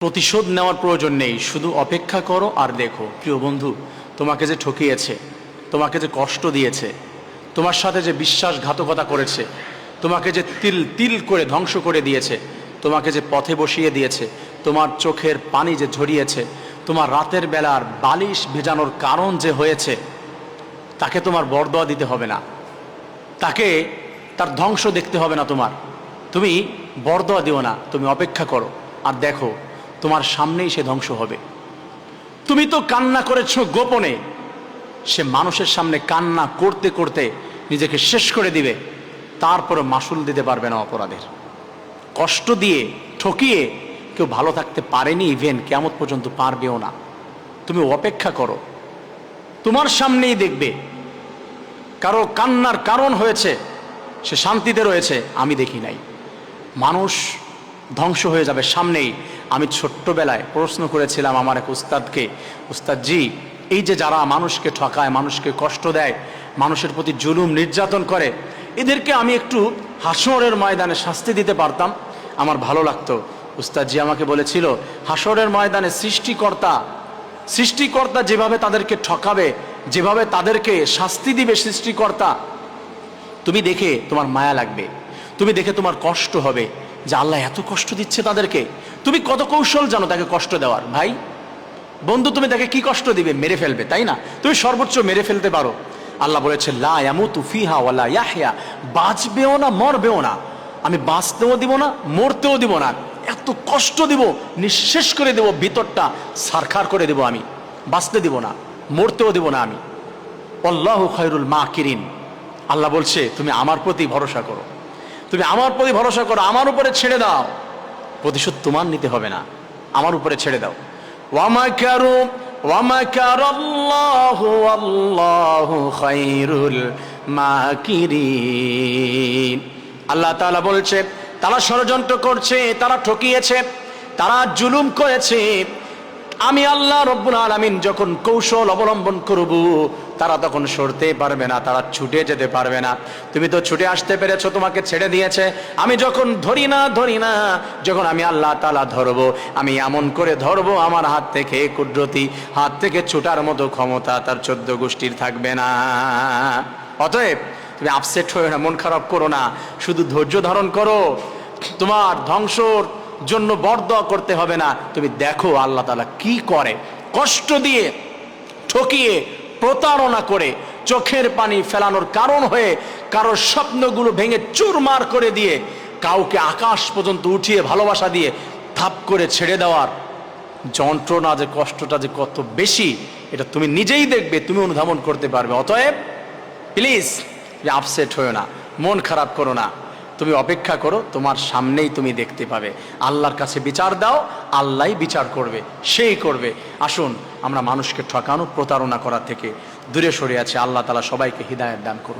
প্রতিশোধ নেওয়ার প্রয়োজন নেই, শুধু অপেক্ষা করো আর দেখো। প্রিয় বন্ধু, তোমাকে যে ঠকিয়েছে, তোমাকে যে কষ্ট দিয়েছে, তোমার সাথে যে বিশ্বাসঘাতকতা করেছে, তোমাকে যে তিল তিল করে ধ্বংস করে দিয়েছে, তোমাকে যে পথে বসিয়ে দিয়েছে, তোমার চোখের পানি যে ঝরিয়েছে, তোমার রাতের বেলার বালিশ ভেজানোর কারণ যে হয়েছে, তাকে তোমার বরদোয়া দিতে হবে না, তাকে তার ধ্বংস দেখতে হবে না। তুমি বরদোয়া দিও না, তুমি অপেক্ষা করো আর দেখো তোমার সামনেই সে ধ্বংস হবে। তুমি তো কান্না করেছো গোপনে, সে মানুষের সামনে কান্না করতে করতে নিজেকে শেষ করে দিবে, তারপরে মাসুল দিতে পারবে না অপরাধের। কষ্ট দিয়ে ঠকিয়ে কেউ ভালো থাকতে পারেনি, ইভেন কিয়ামত পর্যন্ত পারবেও না। তুমি অপেক্ষা করো, তোমার সামনেই দেখবে কারো কান্নার কারণ হয়েছে, সে শান্তিতে রয়েছে, আমি দেখি নাই। মানুষ ধ্বংস হয়ে যাবে সামনেই। আমি ছোট্টবেলায় প্রশ্ন করেছিলাম আমার এক উস্তাদকে, উস্তাদজি, এই যে যারা মানুষকে ঠকায়, মানুষকে কষ্ট দেয়, মানুষের প্রতি জুলুম নির্যাতন করে, এদেরকে আমি একটু হাসরের ময়দানে শাস্তি দিতে পারতাম, আমার ভালো লাগতো। উস্তাদজি আমাকে বলেছিল, হাসরের ময়দানে সৃষ্টিকর্তা যেভাবে তাদেরকে ঠকাবে, যেভাবে তাদেরকে শাস্তি দিবে সৃষ্টিকর্তা, তুমি দেখে তোমার মায়া লাগবে, তুমি দেখে তোমার কষ্ট হবে যে আল্লাহ এত কষ্ট দিচ্ছে তাদেরকে। তুমি কত কৌশল জানো তাকে কষ্ট দেওয়ার। ভাই বন্ধু, তুমি তাকে কি কষ্ট দিবে? মেরে ফেলবে, তাই না? তুমি সর্বোচ্চ মেরে ফেলতে পারো। আল্লাহ বলেছে লা ইয়ামুতু ফিহা ওয়ালা ইয়াহইয়া, বাঁচবেও না মরবেও না, আমি বাঁচতেও দিব না মরতেও দিব না, এত কষ্ট দিব, নিঃশেষ করে দেব, ভিতরটা সারখার করে দেব, আমি বাঁচতে দিব না মরতেও দিব না আমি। আল্লাহু খায়রুল মাকিরিন। আল্লাহ বলছে তুমি আমার প্রতি ভরসা করো, তুমি আমার প্রতি ভরসা করো, আমার উপরে ছেড়ে দাও, প্রতিশোধ তোমার নিতে হবে না, আমার উপরে ছেড়ে দাও। ওয়ামাকারু ওয়ামাকারাল্লাহু ওয়াল্লাহু খায়রুল মাকিরিন। আল্লাহ তাআলা বলছে তারা ষড়যন্ত্র করছে, তারা ঠকিয়েছে, তারা জুলুম করেছে, আমি আল্লাহ রব্বুল আলামিন যখন কৌশল অবলম্বন করব, তারা তখন সরতে পারবে না, তারা ছুটে যেতে পারবে না। তুমি তো ছুটে আসতে পেরেছো, তোমাকে ছেড়ে দিয়েছে। আমি যখন ধরি না, যখন আমি আল্লাহ তাআলা ধরবো, আমি এমন করে ধরবো, আমার হাত থেকে কুদরতি হাত থেকে ছুটার মতো ক্ষমতা তার 14 গোষ্ঠীর থাকবে না। অতএব তুমি আপসেট হয়ে না, মন খারাপ করো না, শুধু ধৈর্য ধারণ করো। তোমার ধ্বংসর জন্য বরদোয়া করতে হবে না, তুমি দেখো আল্লাহ তাআলা কি করে। কষ্ট দিয়ে, ঠকিয়ে, প্রতারণা করে, চোখের পানি ফেলানোর কারণ হয়ে, কারোর স্বপ্নগুলো ভেঙে চুরমার করে দিয়ে, কাউকে আকাশ পর্যন্ত উঠিয়ে ভালোবাসা দিয়ে থাপ করে ছেড়ে দেওয়ার যন্ত্রণা যে, কষ্টটা যে কত বেশি, এটা তুমি নিজেই দেখবে, তুমি অনুধাবন করতে পারবে। অতএব প্লিজ আপসেট হয়েও না, মন খারাপ করো না, তুমি অপেক্ষা করো, তোমার সামনেই তুমি দেখতে পাবে। আল্লাহর কাছে বিচার দাও, আল্লাহই বিচার করবে, সেই করবে। আসুন আমরা মানুষকে ঠকানো, প্রতারণা করা থেকে দূরে সরে আছি। আল্লাহ তাআলা সবাইকে হিদায়াত দান করুন।